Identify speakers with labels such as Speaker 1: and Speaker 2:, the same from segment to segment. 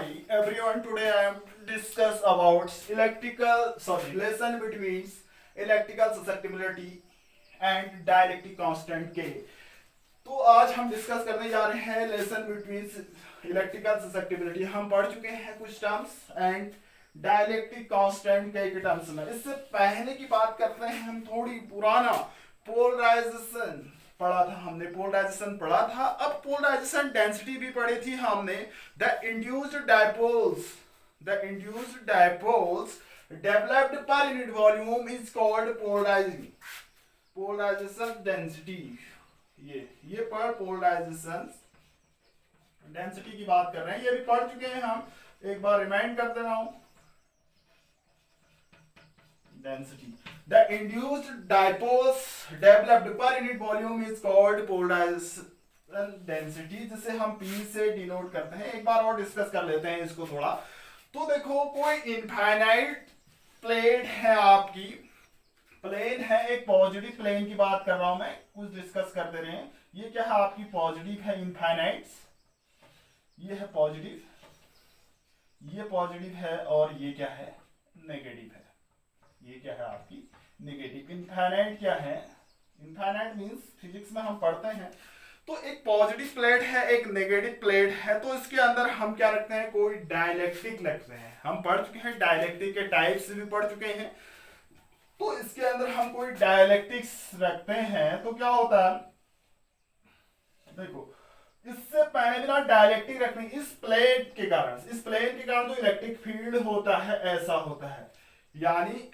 Speaker 1: everyone. Today I am discuss about relation between electrical susceptibility and dielectric constant K. तो आज हम discuss करने जा रहे हैं लेसन बिटवीन इलेक्ट्रिकल ससेप्टिबिलिटी. हम पढ़ चुके हैं कुछ टर्म्स एंड डायलेक्ट्रिक कांस्टेंट के टर्म्स में. इससे पहले की बात करते हैं हम थोड़ी पुराना पोलराइजेशन पढ़ा था हमने. पोलराइजेशन पढ़ा था. अब पोलराइजेशन डेंसिटी भी पढ़ी थी हमने. The induced dipoles developed per unit volume is called polarization density. ये पर पोलराइजेशन डेंसिटी की बात कर रहे हैं. ये भी पढ़ चुके हैं हम. एक बार रिमाइंड कर दे रहा हूं. Density, the induced dipoles developed per unit volume is called polarization density, जिसे हम P से डिनोट करते हैं. एक बार और डिस्कस कर लेते हैं इसको थोड़ा. तो देखो, कोई इनफाइनाइट प्लेट है आपकी, प्लेन है, एक पॉजिटिव प्लेन की बात कर रहा हूं मैं. कुछ डिस्कस करते रहे. ये क्या है आपकी? पॉजिटिव है, इनफाइनाइट्स. ये है पॉजिटिव, ये पॉजिटिव है, और ये क्या है? नेगेटिव है. ये क्या है आपकी? नेगेटिव. इनफाइनाइट क्या है? इनफाइनाइट मींस फिजिक्स में हम पढ़ते हैं तो एक पॉजिटिव प्लेट है, एक नेगेटिव प्लेट है, तो इसके अंदर हम क्या रखते हैं? कोई डायलेक्ट्रिक रखते हैं. हम पढ़ चुके हैं डायलेक्ट्रिक के टाइप्स भी पढ़ चुके हैं. तो इसके अंदर हम कोई डायलेक्ट्रिक्स रखते हैं तो क्या होता है? देखो, इससे पहले बिना डायलेक्ट्रिक रखने, इस प्लेन के कारण जो इलेक्ट्रिक फील्ड होता है ऐसा होता है. यानी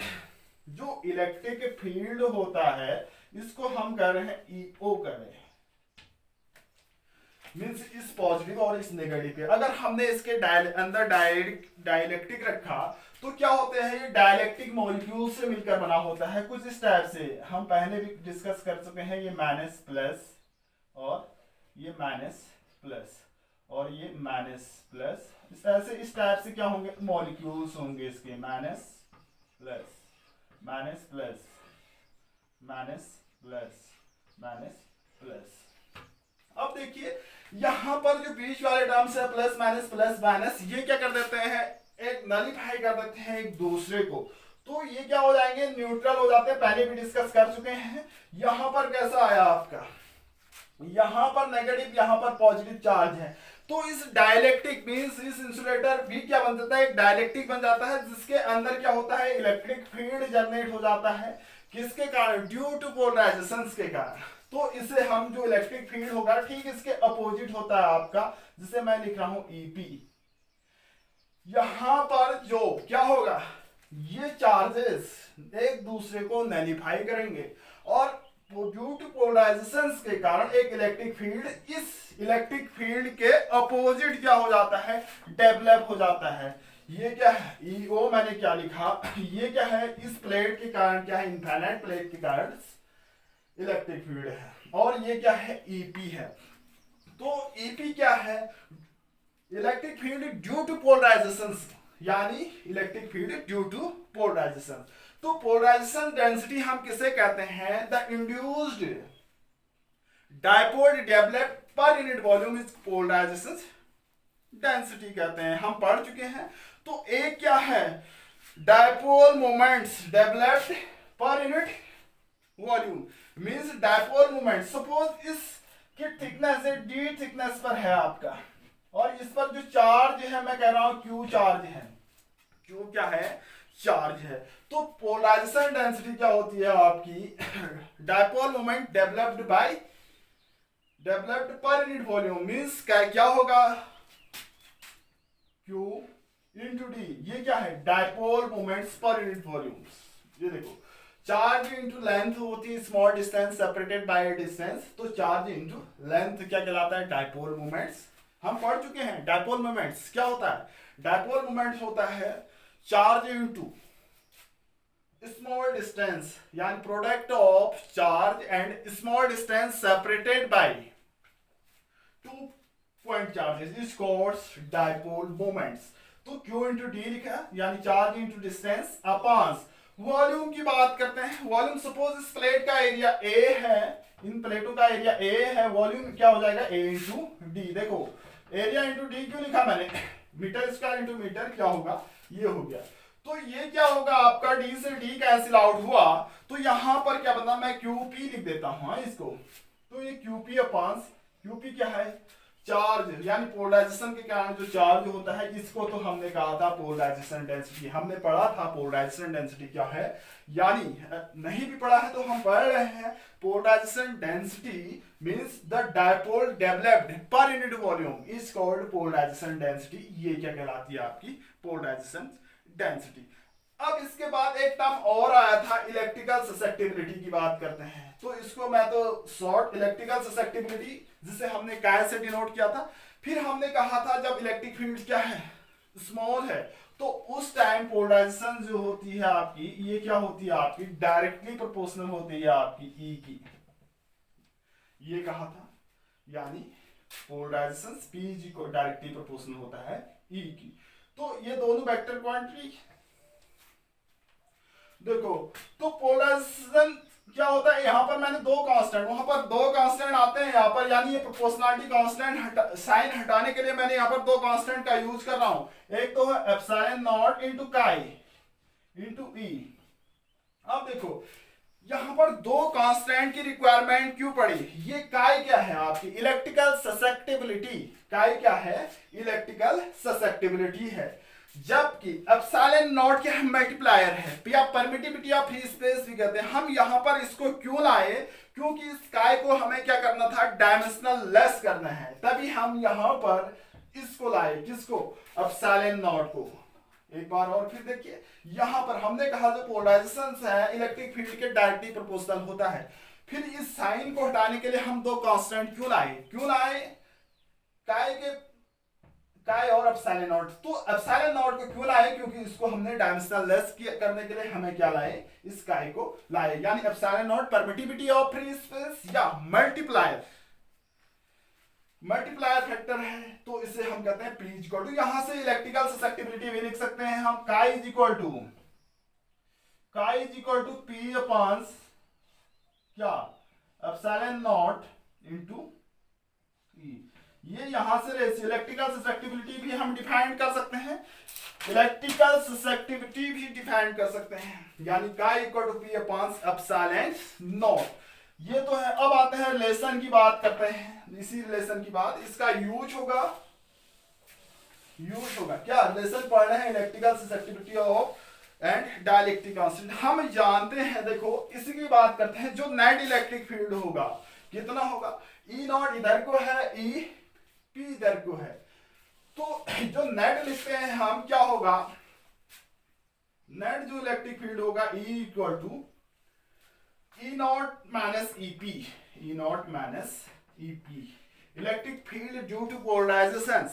Speaker 1: जो इलेक्ट्रिक फील्ड होता है इसको हम कर रहे हैं ईओ कर रहे हैं. मींस इस पॉजिटिव और इस नेगेटिव के अगर हमने इसके अंदर डायलेक्ट्रिक रखा तो क्या होते हैं? ये डायलेक्ट्रिक मॉलिक्यूल से मिलकर बना होता है कुछ इस टाइप से. हम पहले भी डिस्कस कर चुके हैं. ये माइनस प्लस, और ये माइनस प्लस, और ये माइनस प्लस. इस टाइप से क्या होंगे? मॉलिक्यूल्स होंगे इसके. Minus plus, minus plus, minus plus, minus plus. अब देखिए, यहां पर जो बीच वाले टर्म्स है प्लस माइनस, ये क्या कर देते हैं? एक नलीफाई कर देते हैं एक दूसरे को. तो ये क्या हो जाएंगे? न्यूट्रल हो जाते हैं. पहले भी डिस्कस कर चुके हैं. यहां पर कैसा आया आपका? यहां पर नेगेटिव, यहां पर पॉजिटिव चार्ज है. तो इस डायलेक्ट्रिक मींस इस इंसुलेटर भी क्या बन जाता है? एक डायलेक्ट्रिक बन जाता है, जिसके अंदर क्या होता है? इलेक्ट्रिक फील्ड जनरेट हो जाता है. किसके कारण? ड्यू टू पोलराइजेशन के कारण. तो इसे हम जो इलेक्ट्रिक फील्ड होगा ठीक इसके अपोजिट होता है आपका, जिसे मैं लिख रहा हूं ईपी. यहां पर जो क्या होगा? ये चार्जेस एक दूसरे को नलिफाई करेंगे, और ड्यू टू पोलराइजेशन के कारण एक इलेक्ट्रिक फील्ड इस इलेक्ट्रिक फील्ड के अपोजिट क्या हो जाता है? डेवलप हो जाता है. ये क्या है? ईओ मैंने क्या लिखा? ये क्या है? इस प्लेट के कारण क्या है? इनफाइनाइट प्लेट के कारण इलेक्ट्रिक फील्ड है. और ये क्या है? ईपी है. तो ईपी क्या है? Electric field due to polarisation, यानी electric field due to polarisation. तो पोलराइजेशन डेंसिटी हम किसे कहते हैं? The induced dipole developed per unit volume is polarisation density कहते हैं. हम पढ़ चुके हैं. तो एक क्या है? Dipole moments developed per unit volume means dipole moment. Suppose इसकी थिकनेस है डी थिकनेस पर है आपका, और इस पर जो चार्ज है मैं कह रहा हूं क्यू चार्ज है. क्यू क्या है? चार्ज है. तो पोलराइजेशन डेंसिटी क्या होती है आपकी? Dipole moment developed per unit volume means क्या होगा? Q into D. ये क्या है? डायपोल मोमेंट्स पर यूनिट वॉल्यूम. ये देखो, चार्ज इंटू लेंथ होती है small distance separated by distance. तो चार्ज इंटू लेंथ क्या कहलाता है? Dipole moments. हम पढ़ चुके हैं डायपोल मोमेंट्स क्या होता है. डायपोल मोमेंट्स होता है चार्ज इंटू स्मॉल डिस्टेंस, यानी product of charge and small distance separated by two point charges is called dipole moments. तो Q इंटू डी लिखा, यानी charge into distance upon volume की बात करते हैं. वॉल्यूम सपोज इस प्लेट का एरिया A है, इन प्लेटों का एरिया A है, वॉल्यूम क्या हो जाएगा? A into D. देखो, एरिया इंटू डी क्यों लिखा मैंने? मीटर स्क्वायर इंटू मीटर क्या होगा, ये हो गया। तो ये क्या होगा आपका, डी से डी कैंसिल आउट हुआ, तो यहां पर क्या बना, मैं क्यूपी लिख देता हूं इसको। तो ये क्यूपी अपान, क्यूपी क्या है, चार्ज, यानी पोलराइजेशन के कारण जो चार्ज होता है, इसको तो हमने कहा था पोलराइजेशन डेंसिटी, हमने पढ़ा था पोलराइजेशन डेंसिटी क्या है, यानी नहीं भी पढ़ा है तो हम पढ़ रहे हैं। Polarization density means the dipole developed per unit volume is called polarization density. ये क्या कहलाती है आपकी पोलराइजेशन डेंसिटी। अब इसके बाद एक टर्म और आया था, इलेक्ट्रिकल ससेप्टिबिलिटी की बात करते हैं। तो इसको मैं तो शॉर्ट इलेक्ट्रिकल ससेप्टिबिलिटी, जिसे हमने काय से डिनोट किया था। फिर हमने कहा था जब इलेक्ट्रिक फील्ड क्या है, स्मॉल है, तो उस टाइम पोलराइजेशन जो होती है आपकी, ये क्या होती है आपकी, डायरेक्टली प्रोपोर्शनल होती है आपकी ई की, ये कहा था, यानी पोलराइजेशन पी को डायरेक्टली प्रोपोर्शनल होता है ई की। तो ये दोनों वेक्टर क्वांटिटी देखो, तो पोलराइजेशन क्या होता है, यहां पर मैंने दो कांस्टेंट, वहां पर दो कांस्टेंट आते हैं यहां पर, यानी ये प्रोपोर्शनलिटी कांस्टेंट साइन हटाने के लिए मैंने यहां पर दो कांस्टेंट का यूज कर रहा हूं। एक तो है एप्सिलॉन नॉट इनटू काई इनटू ई। अब देखो यहां पर दो कांस्टेंट की रिक्वायरमेंट क्यों पड़ी, ये काई क्या है आपकी, इलेक्ट्रिकल ससेप्टिबिलिटी। काई क्या है, इलेक्ट्रिकल ससेप्टिबिलिटी है, जबकि एप्सिलॉन नॉट के हम मल्टीप्लायर है, या परमिटिविटी ऑफ फ्री स्पेस भी कहते हैं। हम यहां पर इसको क्यों लाए, क्योंकि इस काय को हमें क्या करना था, डायमेंशनल लेस करना है, तभी हम यहां पर इसको लाए, किसको, एप्सिलॉन नॉट को। एक बार और फिर देखिए, यहां पर हमने कहा जो पोलराइजेशन है इलेक्ट्रिक फील्ड के डायरेक्टली प्रोपोर्शनल होता है। फिर इस साइन को हटाने के लिए हम दो कांस्टेंट क्यों लाए, काय के काय और एप्सिलॉन नॉट। तो एप्सिलॉन नॉट को क्यों लाए, क्योंकि इसको हमने डायमेंशनल लेस करने के लिए हमें क्या लाए, इस काय को लाए, यानी epsilon not permittivity of free space या मल्टीप्लायर फैक्टर है। तो इसे हम कहते हैं P इक्वल टू, यहां से इलेक्ट्रिकल ससेप्टिबिलिटी भी लिख सकते हैं हम, chi is equal to P upon क्या, एप्सिलॉन नॉट इनटू E। ये यहां से इलेक्ट्रिकल ससेप्टिबिलिटी भी हम डिफाइन कर सकते हैं, इलेक्ट्रिकल ससेप्टिबिलिटी भी डिफाइन कर सकते हैं, यानी chi equal to P upon epsilon naught. ये तो है। अब आते हैं रिलेशन की बात करते हैं, इसी रिलेशन की बात, इसका यूज होगा क्या, रिलेशन पढ़ रहे हैं electrical susceptibility of and dielectric constant. हम जानते हैं, देखो इसी की बात करते हैं, जो नेट इलेक्ट्रिक फील्ड होगा कितना होगा, ई नॉट इधर को है, ई पी इधर को है। तो जो नेट लिखते हैं हम, क्या होगा, नेट जो इलेक्ट्रिक फील्ड होगा E equal to E naught minus EP, electric field due to polarization.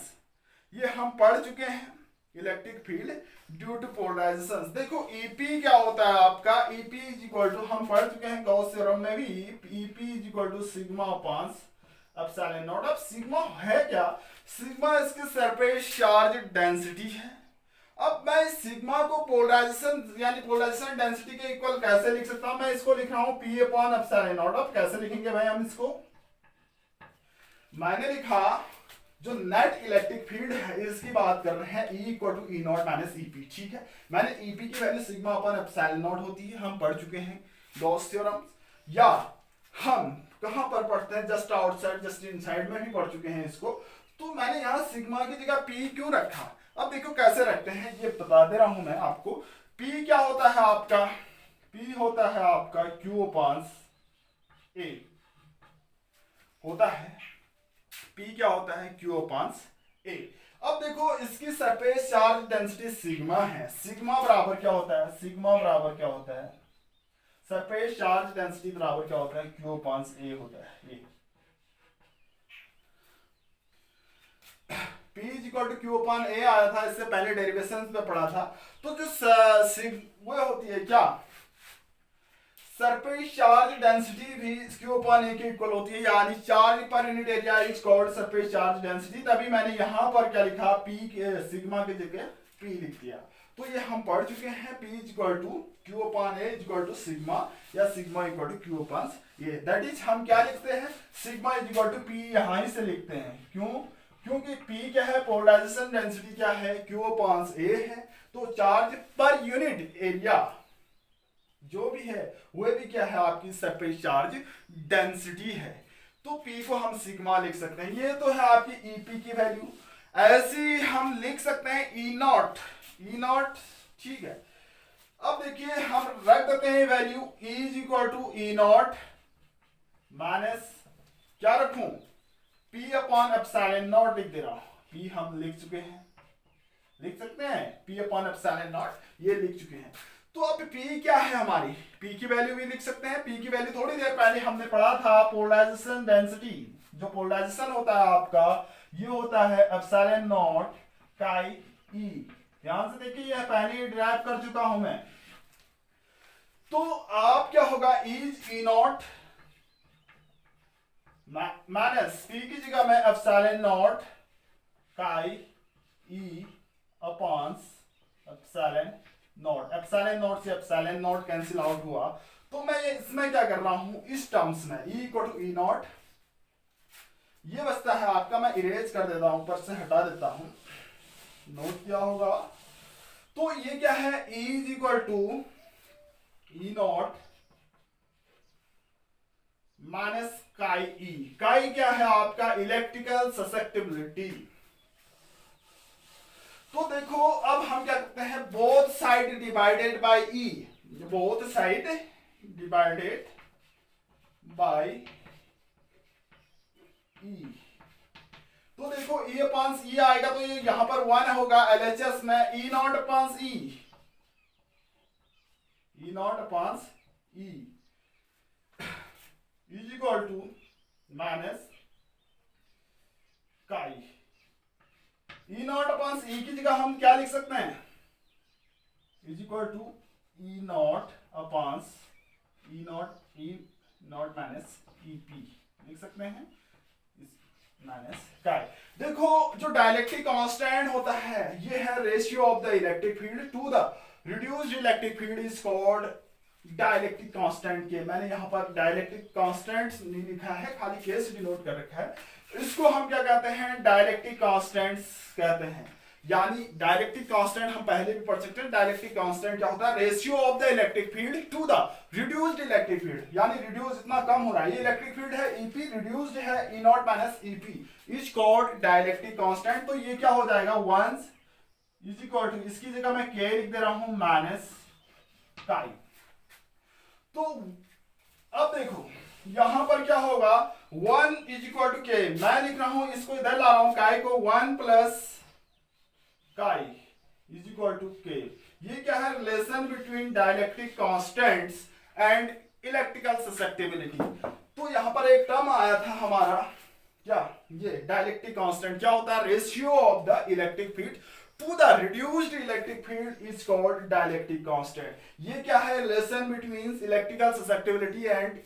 Speaker 1: ये हम पढ़ चुके हैं, electric field due to polarization. देखो ईपी क्या होता है आपका, ईपी इज इक्वल टू, हम पढ़ चुके हैं गॉस थ्योरम में भी, EP is equal to sigma upon epsilon naught. अब सिग्मा है क्या, सिग्मा इसकी सरफेस चार्ज डेंसिटी है। अब मैं इस सिग्मा को पोलराइजेशन यानी पोलराइजेशन डेंसिटी के इक्वल कैसे लिख सकता हूं, मैं इसको लिख रहा हूं P अपॉन एप्सिलॉन नॉट। अब कैसे लिखेंगे भाई हम इसको, मैंने लिखा जो नेट इलेक्ट्रिक फील्ड है इसकी बात कर रहे हैं, E equal to E naught minus EP. ठीक है, मैंने ईपी की value sigma upon epsilon naught होती है, हम पढ़ चुके हैं गॉस थ्योरम, या हम कहां पर पढ़ते हैं, जस्ट आउटसाइड जस्ट इनसाइड में भी पढ़ चुके हैं इसको। तो मैंने यहां सिग्मा की जगह P क्यों रखा, अब देखो कैसे रखते हैं, ये बता दे रहा हूं मैं आपको। P क्या होता है आपका, P होता है आपका Q अपॉन A होता है, P क्या होता है, Q अपॉन A। अब देखो इसकी सरफेस चार्ज डेंसिटी सिग्मा है, सिग्मा बराबर क्या होता है, सरफेस चार्ज डेंसिटी बराबर क्या होता है, Q अपॉन A होता है। P is equal to Q upon A आया था, इससे पहले डेरिवेशंस में पढ़ा था। तो जो वो होती है क्या, सरफेस चार्ज डेंसिटी भी Q अपॉन A के इक्वल होती है, यानी charge per unit area is called surface charge density. तभी मैंने यहां पर क्या लिखा, P के सिग्मा की जगह P लिख दिया। तो ये हम पढ़ चुके हैं, P is equal to Q upon A is equal to sigma, या sigma equal to Q upon A। That is हम क्या लिखते हैं, sigma is equal to P यहां ही से लिखते हैं, क्यों, क्योंकि P क्या है, पोलराइजेशन डेंसिटी क्या है, Q अपॉन A है, तो चार्ज पर यूनिट एरिया जो भी है वह भी क्या है आपकी सरफेस चार्ज डेंसिटी है। तो P को हम सिग्मा लिख सकते हैं, ये तो है आपकी EP की वैल्यू। ऐसे ही हम लिख सकते हैं E नॉट, ठीक है। अब देखिए हम रख देते हैं value E is equal to E naught minus क्या रखूं, P अपॉन एप्सिलॉन नॉट लिख दे रहा हूं। P हम लिख चुके हैं, लिख सकते हैं P अपॉन एप्सिलॉन नॉट, ये लिख चुके हैं। तो अब P क्या है हमारी, P की वैल्यू भी लिख सकते हैं। P की वैल्यू थोड़ी देर पहले हमने पढ़ा था, पोलराइजेशन डेंसिटी, जो पोलराइजेशन होता है आपका ये होता है एप्सिलॉन नॉट काई E। ध्यान से देखिए, यह पहले डिराइव कर चुका हूं मैं। तो आप क्या होगा, is E naught minus P की जगह में एप्सिलॉन नॉट काई E upon epsilon not. Epsilon not से एप्सिलॉन नॉट कैंसिल आउट हुआ, तो मैं इसमें क्या कर रहा हूं, इस टर्म्स में E equal to E naught, ये बचता है आपका, मैं इरेज कर देता हूं, ऊपर से हटा देता हूं, नोट क्या होगा। तो ये क्या है, E is equal to E naught minus chi E। काई क्या है आपका, इलेक्ट्रिकल ससेप्टिबिलिटी। तो देखो अब हम क्या करते हैं, both side divided by E, both side divided by E। तो देखो E अपॉन E आएगा, तो ये यहां पर 1 होगा, LHS में E naught upon E, E naught upon E is equal to minus chi. E naught upon E की जगह हम क्या लिख सकते हैं, is equal to E naught upon E naught minus EP लिख सकते हैं, माइनस काई। देखो जो डाइलेक्ट्रिक कांस्टेंट होता है, ये है ratio of the electric field to the reduced electric field is called dielectric constant. के मैंने यहां पर डाइलेक्ट्रिक कांस्टेंट्स नहीं लिखा है, खाली केस डिनोट कर रखा है। इसको हम क्या कहते हैं, डाइलेक्ट्रिक कांस्टेंट्स कहते हैं। यानी डाइलेक्ट्रिक कांस्टेंट हम पहले भी पढ़ सकते हैं। डाइलेक्ट्रिक कांस्टेंट क्या होता है, ratio of the electric field to the reduced electric field, यानी रिड्यूस इतना कम हो रहा है, ये इलेक्ट्रिक फील्ड है EP, रिड्यूस्ड है E naught minus EP is called dielectric constant. तो ये क्या हो जाएगा, 1 इज इक्वल टू, इसकी जगह मैं K लिख दे रहा हूं माइनस काई। तो अब देखो यहां पर क्या होगा, 1 इज इक्वल टू K, मैं लिख रहा हूं, इसको इधर ला रहा हूं, काई को 1 plus chi is equal to K। ये क्या है, relation between dielectric constants and electrical susceptibility. तो यहां पर एक टर्म आया था हमारा, क्या, ये डाइलेक्ट्रिक कांस्टेंट क्या होता है, ratio of the electric field to the reduced electric field is called dielectric constant. ये क्या है, relation between electrical susceptibility and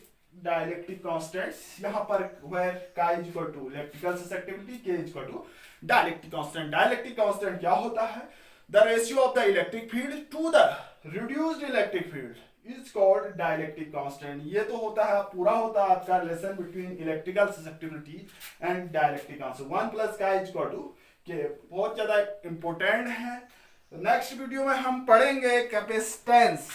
Speaker 1: dielectric constants. यहां पर where chi is equal to electrical susceptibility, K is equal to dielectric constant. Dielectric constant क्या होता है, the ratio of the electric field to the reduced electric field is called dielectric constant. ये तो होता है, पूरा होता है आपका relation between electrical susceptibility and dielectric constant. 1 plus chi is equal to K, बहुत ज्यादा इंपॉर्टेंट है। नेक्स्ट वीडियो में हम पढ़ेंगे कैपेसिटेंस।